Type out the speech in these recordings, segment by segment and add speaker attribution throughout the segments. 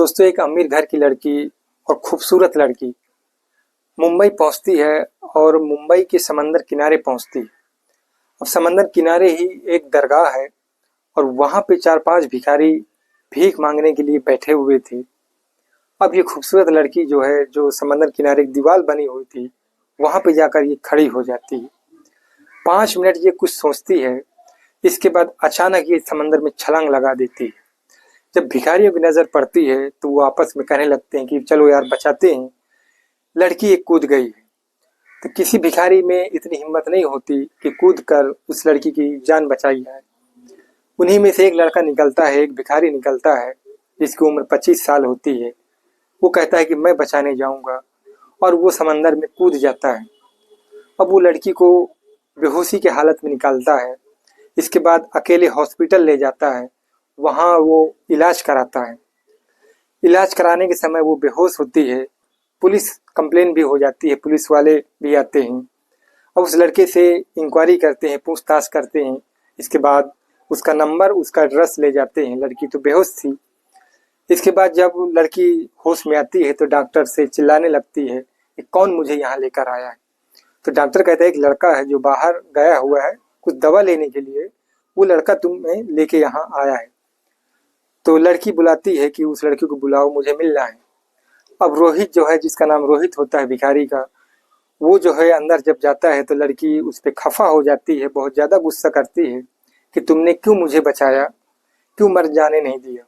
Speaker 1: दोस्तों, एक अमीर घर की लड़की और खूबसूरत लड़की मुंबई पहुंचती है और मुंबई के समंदर किनारे पहुंचती है। अब समंदर किनारे ही एक दरगाह है और वहां पे 4-5 भिखारी भीख मांगने के लिए बैठे हुए थे। अब ये खूबसूरत लड़की जो है, जो समंदर किनारे एक दीवार बनी हुई थी, वहां पे जाकर ये खड़ी हो जाती है। 5 मिनट ये कुछ सोचती है। इसके बाद अचानक ये समंदर में छलांग लगा देती है। जब भिखारियों की नजर पड़ती है तो वो आपस में कहने लगते हैं कि चलो यार बचाते हैं। लड़की एक कूद गई है तो किसी भिखारी में इतनी हिम्मत नहीं होती कि कूद कर उस लड़की की जान बचाई जाए। उन्हीं में से एक लड़का निकलता है, एक भिखारी निकलता है जिसकी उम्र 25 साल होती है। वो कहता है कि मैं बचाने जाऊंगा और वो समंदर में कूद जाता है। अब वो लड़की को बेहोशी के हालत में निकालता है। इसके बाद अकेले हॉस्पिटल ले जाता है। वहाँ वो इलाज कराता है। इलाज कराने के समय वो बेहोश होती है। पुलिस कंप्लेन भी हो जाती है, पुलिस वाले भी आते हैं। अब उस लड़के से इंक्वायरी करते हैं, पूछताछ करते हैं। इसके बाद उसका नंबर, उसका एड्रेस ले जाते हैं। लड़की तो बेहोश थी। इसके बाद जब लड़की होश में आती है तो डॉक्टर से चिल्लाने लगती है कि कौन मुझे यहाँ लेकर आया है। तो डॉक्टर कहता है एक लड़का है जो बाहर गया हुआ है कुछ दवा लेने के लिए, वो लड़का तुम्हें लेके यहाँ आया है। तो लड़की बुलाती है कि उस लड़के को बुलाओ, मुझे मिलना है। अब रोहित जो है, जिसका नाम रोहित होता है भिखारी का, वो जो है अंदर जब जाता है तो लड़की उस पर खफा हो जाती है, बहुत ज़्यादा गुस्सा करती है कि तुमने क्यों मुझे बचाया, क्यों मर जाने नहीं दिया।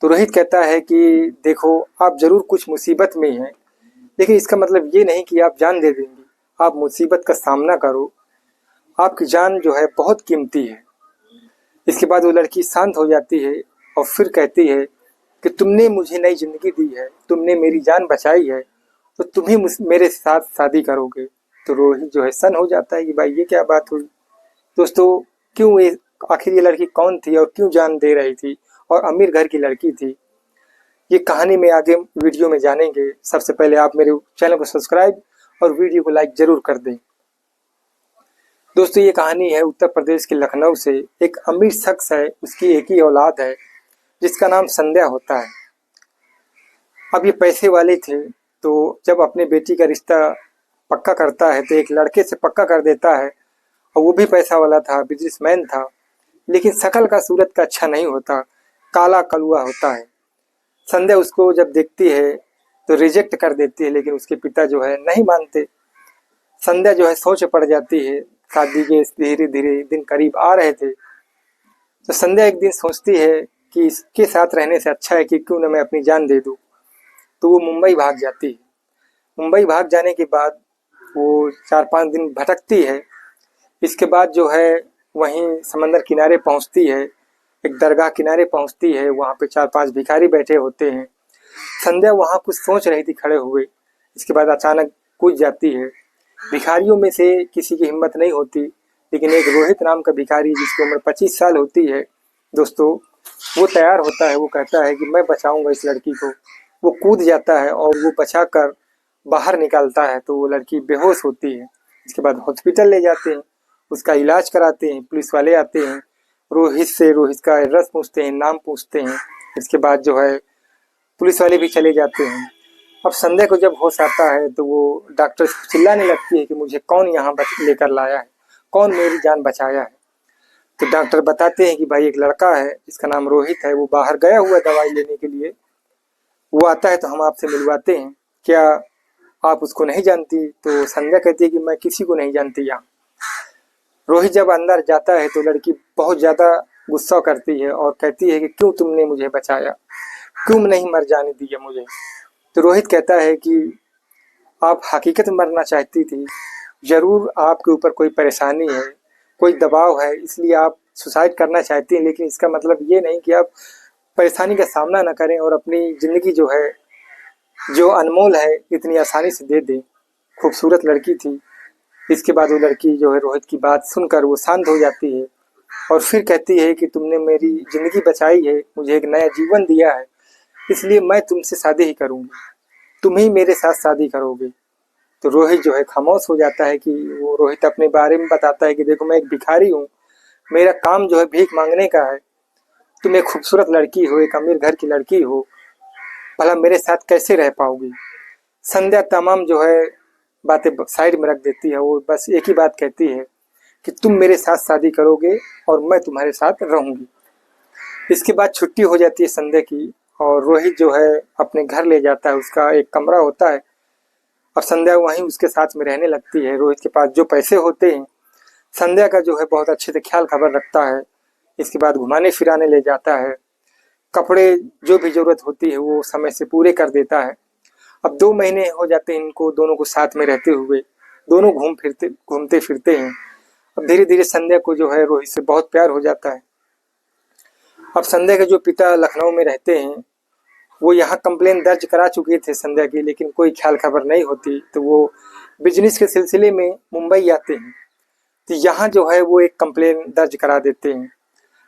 Speaker 1: तो रोहित कहता है कि देखो, आप ज़रूर कुछ मुसीबत में हैं, लेकिन इसका मतलब ये नहीं कि आप जान दे देंगी। आप मुसीबत का सामना करो, आपकी जान जो है बहुत कीमती है। इसके बाद वो लड़की शांत हो जाती है और फिर कहती है कि तुमने मुझे नई जिंदगी दी है, तुमने मेरी जान बचाई है, तो तुम ही मेरे साथ शादी करोगे। तो रोहित जो है सन हो जाता है कि भाई ये क्या बात हुई। दोस्तों, क्यों ये, आखिर ये लड़की कौन थी और क्यों जान दे रही थी और अमीर घर की लड़की थी, ये कहानी में आगे वीडियो में जानेंगे। सबसे पहले आप मेरे चैनल को सब्सक्राइब और वीडियो को लाइक जरूर कर दें। दोस्तों, ये कहानी है उत्तर प्रदेश के लखनऊ से। एक अमीर शख्स है, उसकी एक ही औलाद है जिसका नाम संध्या होता है। अब ये पैसे वाले थे, तो जब अपने बेटी का रिश्ता पक्का करता है तो एक लड़के से पक्का कर देता है, और वो भी पैसा वाला था, बिजनेसमैन था, लेकिन शकल का सूरत का अच्छा नहीं होता, काला कलुआ होता है। संध्या उसको जब देखती है तो रिजेक्ट कर देती है, लेकिन उसके पिता जो है नहीं मानते। संध्या जो है सोच पड़ जाती है। शादी के धीरे धीरे दिन करीब आ रहे थे, तो संध्या एक दिन सोचती है कि इसके साथ रहने से अच्छा है कि क्यों न मैं अपनी जान दे दूं। तो वो मुंबई भाग जाती है। मुंबई भाग जाने के बाद वो 4-5 दिन भटकती है। इसके बाद जो है वहीं समंदर किनारे पहुंचती है, एक दरगाह किनारे पहुंचती है। वहां पे 4-5 भिखारी बैठे होते हैं। संध्या वहां कुछ सोच रही थी खड़े हुए। इसके बाद अचानक कूद जाती है। भिखारियों में से किसी की हिम्मत नहीं होती, लेकिन एक रोहित नाम का भिखारी जिसकी उम्र 25 साल होती है दोस्तों, वो तैयार होता है। वो कहता है कि मैं बचाऊंगा इस लड़की को। वो कूद जाता है और वो बचाकर बाहर निकालता है तो वो लड़की बेहोश होती है। इसके बाद हॉस्पिटल ले जाते हैं, उसका इलाज कराते हैं। पुलिस वाले आते हैं, रोहित का एड्रेस पूछते हैं, नाम पूछते हैं। इसके बाद जो है पुलिस वाले भी चले जाते हैं। अब संध्या को जब होश आता है तो वो डॉक्टर से चिल्लाने लगती है कि मुझे कौन यहाँ लेकर लाया है, कौन मेरी जान बचाया है। तो डॉक्टर बताते हैं कि भाई एक लड़का है जिसका नाम रोहित है, वो बाहर गया हुआ दवाई लेने के लिए, वो आता है तो हम आपसे मिलवाते हैं, क्या आप उसको नहीं जानती। तो संध्या कहती है कि मैं किसी को नहीं जानती यहाँ। रोहित जब अंदर जाता है तो लड़की बहुत ज़्यादा गुस्सा करती है और कहती है कि क्यों तुमने मुझे बचाया, क्यों नहीं मर जाने दिया मुझे। तो रोहित कहता है कि आप हकीकत में मरना चाहती थी, ज़रूर आपके ऊपर कोई परेशानी है, कोई दबाव है, इसलिए आप सुसाइड करना चाहती हैं, लेकिन इसका मतलब ये नहीं कि आप परेशानी का सामना न करें और अपनी ज़िंदगी जो है, जो अनमोल है, इतनी आसानी से दे दें। खूबसूरत लड़की थी। इसके बाद वो लड़की जो है रोहित की बात सुनकर वो शांत हो जाती है और फिर कहती है कि तुमने मेरी ज़िंदगी बचाई है, मुझे एक नया जीवन दिया है, इसलिए मैं तुमसे शादी ही करूँगी, तुम ही मेरे साथ शादी करोगे। तो रोहित जो है खामोश हो जाता है कि वो रोहित अपने बारे में बताता है कि देखो, मैं एक भिखारी हूँ, मेरा काम जो है भीख मांगने का है, तुम एक खूबसूरत लड़की हो, एक अमीर घर की लड़की हो, भला मेरे साथ कैसे रह पाओगी। संध्या तमाम जो है बातें साइड में रख देती है। वो बस एक ही बात कहती है कि तुम मेरे साथ शादी करोगे और मैं तुम्हारे साथ रहूंगी। इसके बाद छुट्टी हो जाती है संध्या की और रोहित जो है अपने घर ले जाता है। उसका एक कमरा होता है और संध्या वहीं उसके साथ में रहने लगती है। रोहित के पास जो पैसे होते हैं संध्या का जो है बहुत अच्छे से ख्याल खबर रखता है। इसके बाद घुमाने फिराने ले जाता है। कपड़े जो भी जरूरत होती है वो समय से पूरे कर देता है। अब 2 महीने हो जाते हैं इनको दोनों को साथ में रहते हुए। दोनों घूमते फिरते हैं। अब धीरे धीरे संध्या को जो है रोहित से बहुत प्यार हो जाता है। अब संध्या के जो पिता लखनऊ में रहते हैं वो यहाँ कंप्लेन दर्ज करा चुके थे संध्या की, लेकिन कोई ख्याल खबर नहीं होती। तो वो बिजनेस के सिलसिले में मुंबई आते हैं। तो यहाँ जो है वो एक कंप्लेन दर्ज करा देते हैं।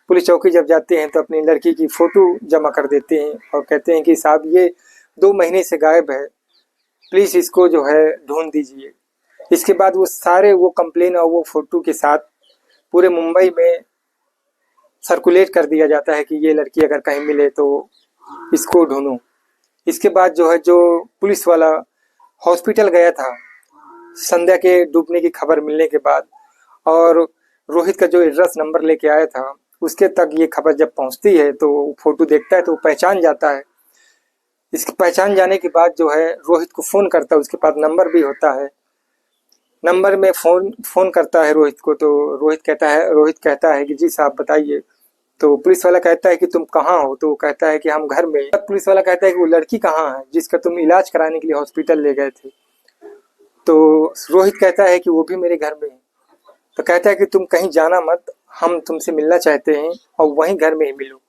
Speaker 1: पुलिस चौकी जब जाते हैं तो अपनी लड़की की फ़ोटो जमा कर देते हैं और कहते हैं कि साहब ये 2 महीने से गायब है, प्लीज़ इसको जो है ढूंढ दीजिए। इसके बाद वो सारे वो कंप्लेन और वो फ़ोटो के साथ पूरे मुंबई में सर्कुलेट कर दिया जाता है कि ये लड़की अगर कहीं मिले तो इसको ढूंढो। इसके बाद जो है जो पुलिस वाला हॉस्पिटल गया था संध्या के डूबने की खबर मिलने के बाद और रोहित का जो एड्रेस नंबर लेके आया था उसके तक ये खबर जब पहुंचती है तो फोटो देखता है तो वो पहचान जाता है। इसकी पहचान जाने के बाद जो है रोहित को फ़ोन करता है। उसके पास नंबर भी होता है। नंबर में फ़ोन करता है रोहित को। तो रोहित कहता है कि जी साहब बताइए। तो पुलिस वाला कहता है कि तुम कहाँ हो। तो वो कहता है कि हम घर में। तब पुलिस वाला कहता है कि वो लड़की कहाँ है जिसका तुम इलाज कराने के लिए हॉस्पिटल ले गए थे। तो रोहित कहता है कि वो भी मेरे घर में है। तो कहता है कि तुम कहीं जाना मत, हम तुमसे मिलना चाहते हैं और वहीं घर में ही मिलो।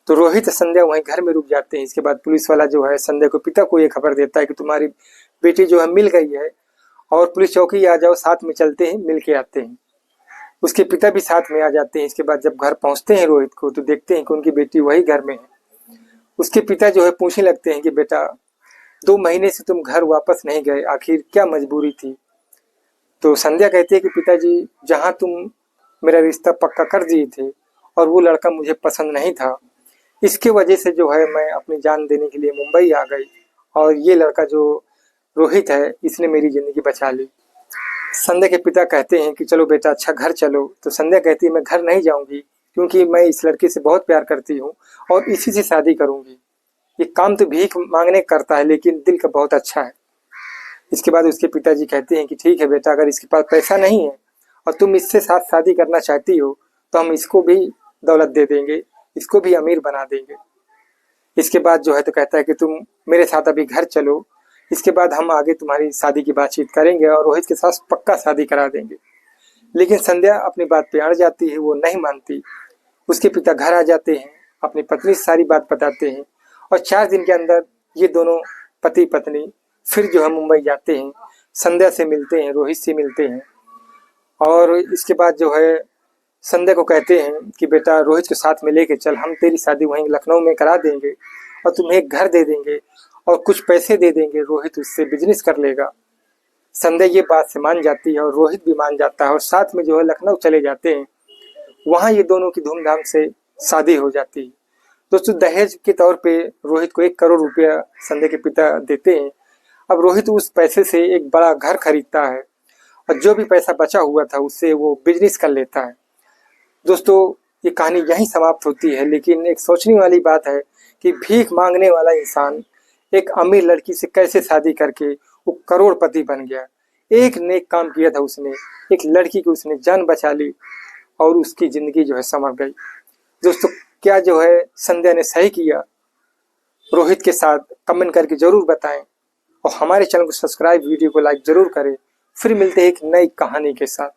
Speaker 1: तो रोहित संध्या वहीं घर में रुक जाते हैं। इसके बाद पुलिस वाला जो है संध्या को पिता को ये खबर देता है कि तुम्हारी बेटी जो है मिल गई है और पुलिस चौकी आ जाओ, साथ में चलते हैं, मिल के आते हैं। उसके पिता भी साथ में आ जाते हैं। इसके बाद जब घर पहुंचते हैं रोहित को तो देखते हैं कि उनकी बेटी वही घर में है। उसके पिता जो है पूछने लगते हैं कि बेटा 2 महीने से तुम घर वापस नहीं गए, आखिर क्या मजबूरी थी। तो संध्या कहती है कि पिताजी जहाँ तुम मेरा रिश्ता पक्का कर दिए थे और वो लड़का मुझे पसंद नहीं था, इसके वजह से जो है मैं अपनी जान देने के लिए मुंबई आ गई और ये लड़का जो रोहित है इसने मेरी ज़िंदगी बचा ली। संध्या के पिता कहते हैं कि चलो बेटा अच्छा घर चलो। तो संध्या कहती है मैं घर नहीं जाऊंगी क्योंकि मैं इस लड़के से बहुत प्यार करती हूँ और इसी से शादी करूंगी। ये काम तो भीख मांगने करता है लेकिन दिल का बहुत अच्छा है। इसके बाद उसके पिताजी कहते हैं कि ठीक है बेटा, अगर इसके पास पैसा नहीं है और तुम इससे साथ शादी करना चाहती हो तो हम इसको भी दौलत दे देंगे, इसको भी अमीर बना देंगे। इसके बाद जो है तो कहता है कि तुम मेरे साथ अभी घर चलो, इसके बाद हम आगे तुम्हारी शादी की बातचीत करेंगे और रोहित के साथ पक्का शादी करा देंगे। लेकिन संध्या अपनी बात पे अड़ जाती है, वो नहीं मानती। उसके पिता घर आ जाते हैं, अपनी पत्नी से सारी बात बताते हैं और 4 दिन के अंदर ये दोनों पति पत्नी फिर जो है मुंबई जाते हैं, संध्या से मिलते हैं, रोहित से मिलते हैं। और इसके बाद जो है संध्या को कहते हैं कि बेटा रोहित के साथ में लेके चल, हम तेरी शादी वहीं लखनऊ में करा देंगे और तुम्हें एक घर दे देंगे और कुछ पैसे दे देंगे, रोहित उससे बिजनेस कर लेगा। संध्या ये बात से मान जाती है और रोहित भी मान जाता है और साथ में जो है लखनऊ चले जाते हैं। वहाँ ये दोनों की धूमधाम से शादी हो जाती है। दोस्तों दहेज के तौर पे रोहित को 1 करोड़ रुपया संध्या के पिता देते हैं। अब रोहित उस पैसे से एक बड़ा घर खरीदता है और जो भी पैसा बचा हुआ था उससे वो बिजनेस कर लेता है। दोस्तों ये कहानी यहीं समाप्त होती है, लेकिन एक सोचने वाली बात है कि भीख मांगने वाला इंसान एक अमीर लड़की से कैसे शादी करके वो करोड़पति बन गया। एक नेक काम किया था उसने, एक लड़की की उसने जान बचा ली और उसकी ज़िंदगी जो है संवर गई। दोस्तों क्या जो है संध्या ने सही किया रोहित के साथ, कमेंट करके ज़रूर बताएं और हमारे चैनल को सब्सक्राइब, वीडियो को लाइक ज़रूर करें। फिर मिलते हैं एक नई कहानी के साथ।